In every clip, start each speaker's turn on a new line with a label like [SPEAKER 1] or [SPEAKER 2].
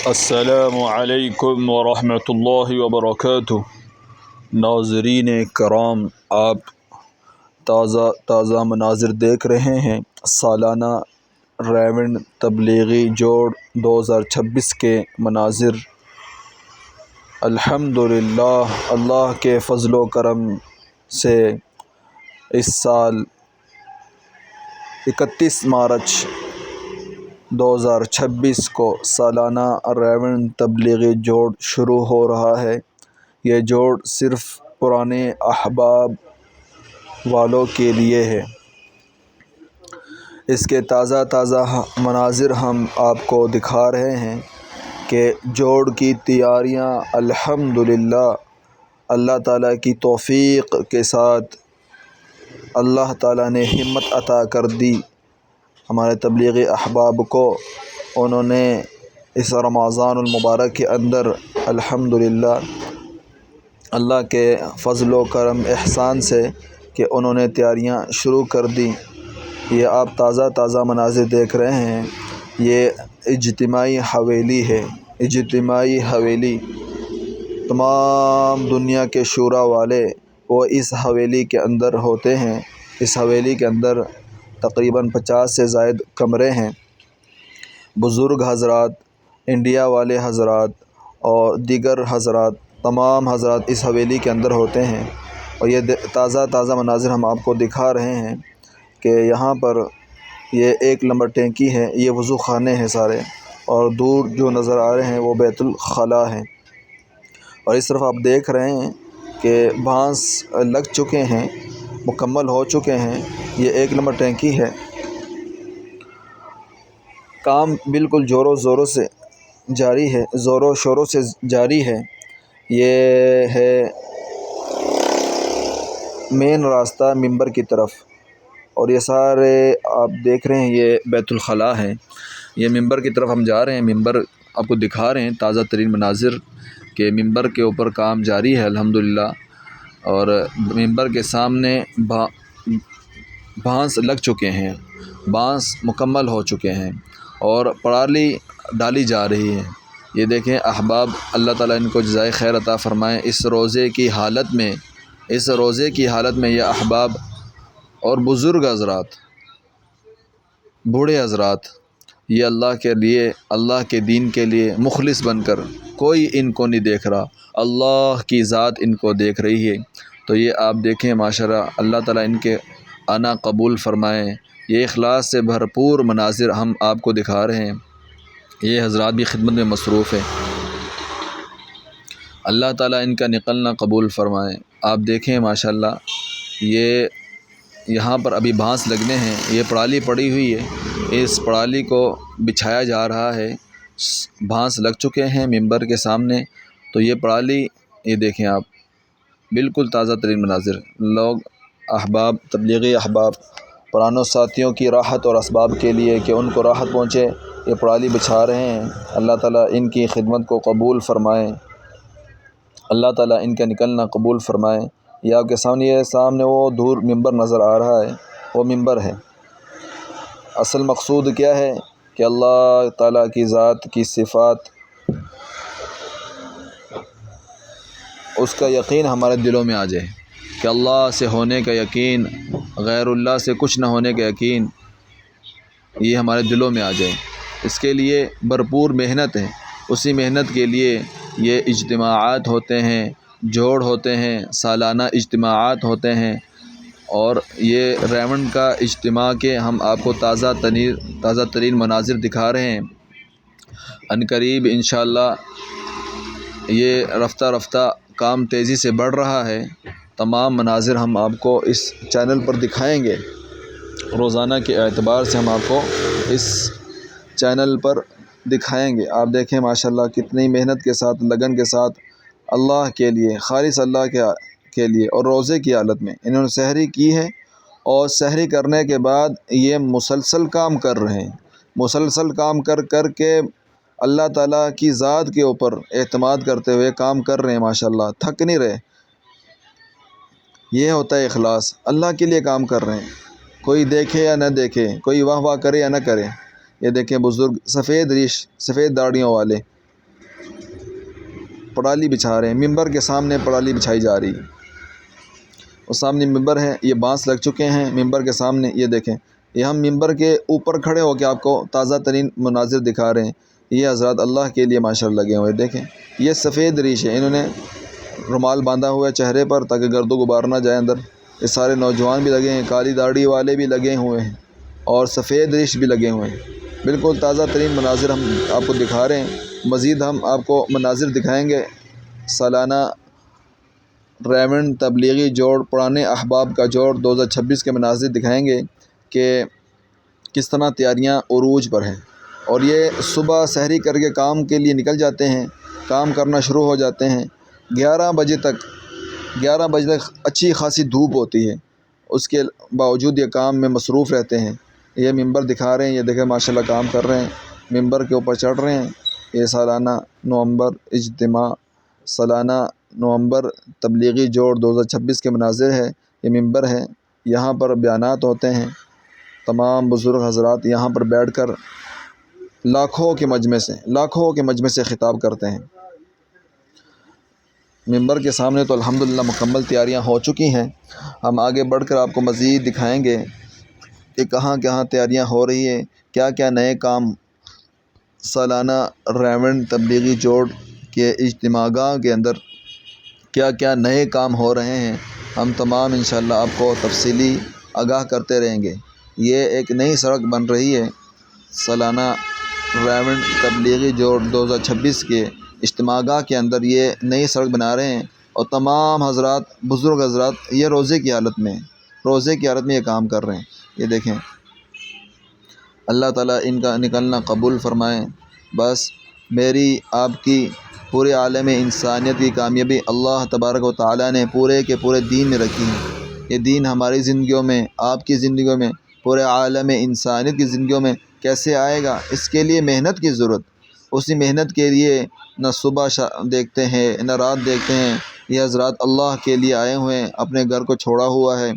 [SPEAKER 1] السلام علیکم ورحمۃ اللہ وبرکاتہ۔ ناظرین کرام، آپ تازہ مناظر دیکھ رہے ہیں۔ سالانہ ریونڈ تبلیغی جوڑ 2026 کے مناظر۔ الحمدللہ، اللہ کے فضل و کرم سے اس سال 31 مارچ 2026 کو سالانہ ریونڈ تبلیغی جوڑ شروع ہو رہا ہے۔ یہ جوڑ صرف پرانے احباب والوں کے لیے ہے۔ اس کے تازہ مناظر ہم آپ کو دکھا رہے ہیں کہ جوڑ کی تیاریاں الحمدللہ اللہ تعالیٰ کی توفیق کے ساتھ اللہ تعالیٰ نے ہمت عطا کر دی ہمارے تبلیغی احباب کو۔ انہوں نے اس رمضان المبارک کے اندر الحمدللہ اللہ کے فضل و کرم احسان سے کہ انہوں نے تیاریاں شروع کر دی۔ یہ آپ تازہ مناظر دیکھ رہے ہیں۔ یہ اجتماعی حویلی ہے۔ اجتماعی حویلی، تمام دنیا کے شعراء والے وہ اس حویلی کے اندر ہوتے ہیں۔ اس حویلی کے اندر تقریباً 50 سے زائد کمرے ہیں۔ بزرگ حضرات، انڈیا والے حضرات اور دیگر حضرات، تمام حضرات اس حویلی کے اندر ہوتے ہیں۔ اور یہ تازہ مناظر ہم آپ کو دکھا رہے ہیں کہ یہاں پر یہ 1 نمبر ٹینکی ہے، یہ وضو خانے ہیں سارے، اور دور جو نظر آ رہے ہیں وہ بیت الخلاء ہیں۔ اور اس طرف آپ دیکھ رہے ہیں کہ بانس لگ چکے ہیں، مکمل ہو چکے ہیں۔ یہ 1 نمبر ٹینکی ہے۔ کام بالکل زور و شوروں سے جاری ہے۔ یہ ہے مین راستہ ممبر کی طرف، اور یہ سارے آپ دیکھ رہے ہیں یہ بیت الخلاء ہے۔ یہ ممبر کی طرف ہم جا رہے ہیں۔ ممبر آپ کو دکھا رہے ہیں تازہ ترین مناظر کہ ممبر کے اوپر کام جاری ہے الحمدللہ۔ اور ممبر کے سامنے بانس لگ چکے ہیں، بانس مکمل ہو چکے ہیں اور پرالی ڈالی جا رہی ہے۔ یہ دیکھیں احباب، اللہ تعالیٰ ان کو جزائے خیر عطا فرمائے۔ اس روزے کی حالت میں یہ احباب اور بزرگ حضرات، بوڑھے حضرات، یہ اللہ کے لیے، اللہ کے دین کے لیے مخلص بن کر، کوئی ان کو نہیں دیکھ رہا، اللہ کی ذات ان کو دیکھ رہی ہے۔ تو یہ آپ دیکھیں ماشاءاللہ، اللہ تعالیٰ ان کے آنا قبول فرمائیں۔ یہ اخلاص سے بھرپور مناظر ہم آپ کو دکھا رہے ہیں۔ یہ حضرات بھی خدمت میں مصروف ہیں، اللہ تعالیٰ ان کا نکلنا قبول فرمائیں۔ آپ دیکھیں ماشاءاللہ، یہ یہاں پر ابھی بانس لگنے ہیں۔ یہ پرالی پڑی ہوئی ہے، اس پرالی کو بچھایا جا رہا ہے۔ بانس لگ چکے ہیں ممبر کے سامنے، تو یہ پرالی، یہ دیکھیں آپ، بالکل تازہ ترین مناظر۔ لوگ احباب، تبلیغی احباب، پرانوں ساتھیوں کی راحت اور اسباب کے لیے کہ ان کو راحت پہنچے، یہ پرالی بچھا رہے ہیں۔ اللہ تعالیٰ ان کی خدمت کو قبول فرمائیں، اللہ تعالیٰ ان کا نکلنا قبول فرمائیں۔ یہ آپ کے سامنے وہ دور ممبر نظر آ رہا ہے، وہ ممبر ہے۔ اصل مقصود کیا ہے کہ اللہ تعالیٰ کی ذات کی صفات، اس کا یقین ہمارے دلوں میں آ جائے کہ اللہ سے ہونے کا یقین، غیر اللہ سے کچھ نہ ہونے کا یقین، یہ ہمارے دلوں میں آ جائے۔ اس کے لیے بھرپور محنت ہے۔ اسی محنت کے لیے یہ اجتماعات ہوتے ہیں، جوڑ ہوتے ہیں، سالانہ اجتماعات ہوتے ہیں۔ اور یہ ریونڈ کا اجتماع کے ہم آپ کو تازہ ترین مناظر دکھا رہے ہیں۔ عنقریب انشاءاللہ یہ رفتہ کام تیزی سے بڑھ رہا ہے۔ تمام مناظر ہم آپ کو اس چینل پر دکھائیں گے۔ روزانہ کے اعتبار سے ہم آپ کو اس چینل پر دکھائیں گے۔ آپ دیکھیں ماشاءاللہ کتنی محنت کے ساتھ، لگن کے ساتھ، اللہ کے لیے، خالص اللہ کے لیے، اور روزے کی حالت میں انہوں نے سحری کی ہے۔ اور سحری کرنے کے بعد یہ مسلسل کام کر رہے ہیں، مسلسل کام کر کے اللہ تعالیٰ کی ذات کے اوپر اعتماد کرتے ہوئے کام کر رہے ہیں ماشاءاللہ، تھک نہیں رہے۔ یہ ہوتا ہے اخلاص، اللہ کے لیے کام کر رہے ہیں، کوئی دیکھے یا نہ دیکھے، کوئی واہ کرے یا نہ کرے۔ یہ دیکھیں بزرگ، سفید ریش، سفید داڑھیوں والے، پرالی بچھا رہے ہیں، ممبر کے سامنے پرالی بچھائی جا رہی ہے، اور سامنے ممبر ہے، یہ بانس لگ چکے ہیں ممبر کے سامنے، یہ دیکھیں، یہ ہم ممبر کے اوپر کھڑے ہو کے آپ کو تازہ ترین مناظر دکھا رہے ہیں۔ یہ حضرات اللہ کے لیے ماشاءاللہ لگے ہوئے، دیکھیں یہ سفید ریش ہے، انہوں نے رومال باندھا ہوا ہے چہرے پر تاکہ گرد و غبار نہ جائے اندر۔ یہ سارے نوجوان بھی لگے ہیں، کالی داڑھی والے بھی لگے ہوئے ہیں، اور سفید ریش بھی لگے ہوئے ہیں۔ بالکل تازہ ترین مناظر ہم آپ کو دکھا رہے ہیں۔ مزید ہم آپ کو مناظر دکھائیں گے، سالانہ ریونڈ تبلیغی جوڑ پرانے احباب کا جوڑ 2026 کے مناظر دکھائیں گے کہ کس طرح تیاریاں عروج پر ہیں، اور یہ صبح سحری کر کے کام کے لیے نکل جاتے ہیں، کام کرنا شروع ہو جاتے ہیں۔ 11 بجے تک اچھی خاصی دھوپ ہوتی ہے، اس کے باوجود یہ کام میں مصروف رہتے ہیں۔ یہ ممبر دکھا رہے ہیں، یہ دیکھیں ماشاءاللہ کام کر رہے ہیں، ممبر کے اوپر چڑھ رہے ہیں۔ یہ سالانہ نومبر اجتماع، سالانہ نومبر تبلیغی جوڑ 2026 کے مناظر ہے، یہ ممبر ہے، یہاں پر بیانات ہوتے ہیں، تمام بزرگ حضرات یہاں پر بیٹھ کر لاکھوں کے مجمع سے خطاب کرتے ہیں۔ ممبر کے سامنے تو الحمدللہ مکمل تیاریاں ہو چکی ہیں، ہم آگے بڑھ کر آپ کو مزید دکھائیں گے کہ کہاں کہاں تیاریاں ہو رہی ہیں، کیا کیا نئے کام سالانہ ریونڈ تبلیغی جوڑ کے اجتماع گاہ کے اندر کیا کیا نئے کام ہو رہے ہیں، ہم تمام انشاءاللہ آپ کو تفصیلی آگاہ کرتے رہیں گے۔ یہ ایک نئی سڑک بن رہی ہے، سالانہ ریونڈ تبلیغی جوڑ 2026 کے اجتماع گاہ کے اندر یہ نئی سڑک بنا رہے ہیں، اور تمام حضرات بزرگ حضرات یہ روزے کی حالت میں یہ کام کر رہے ہیں۔ یہ دیکھیں، اللہ تعالیٰ ان کا نکلنا قبول فرمائیں۔ بس میری آپ کی پورے عالم انسانیت کی کامیابی اللہ تبارک و تعالیٰ نے پورے کے پورے دین میں رکھی ہے۔ یہ دین ہماری زندگیوں میں، آپ کی زندگیوں میں، پورے عالم انسانیت کی زندگیوں میں کیسے آئے گا، اس کے لیے محنت کی ضرورت۔ اسی محنت کے لیے نہ صبح دیکھتے ہیں نہ رات دیکھتے ہیں، یہ حضرات اللہ کے لیے آئے ہوئے ہیں، اپنے گھر کو چھوڑا ہوا ہے،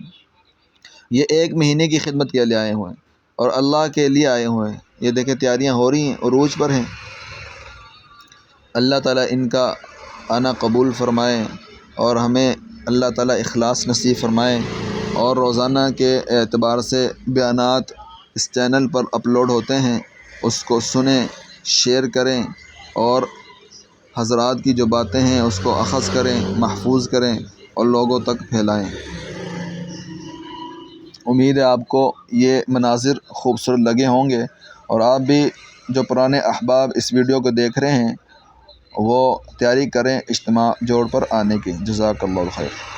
[SPEAKER 1] یہ 1 مہینے کی خدمت کے لیے آئے ہوئے ہیں اور اللہ کے لیے آئے ہوئے ہیں۔ یہ دیکھیں تیاریاں ہو رہی ہیں، عروج پر ہیں۔ اللہ تعالیٰ ان کا آنا قبول فرمائے، اور ہمیں اللہ تعالیٰ اخلاص نصیب فرمائے، اور روزانہ کے اعتبار سے بیانات اس چینل پر اپلوڈ ہوتے ہیں، اس کو سنیں، شیئر کریں، اور حضرات کی جو باتیں ہیں اس کو اخذ کریں، محفوظ کریں اور لوگوں تک پھیلائیں۔ امید ہے آپ کو یہ مناظر خوبصورت لگے ہوں گے، اور آپ بھی جو پرانے احباب اس ویڈیو کو دیکھ رہے ہیں وہ تیاری کریں اجتماع جوڑ پر آنے کی۔ جزاک اللہ خیر۔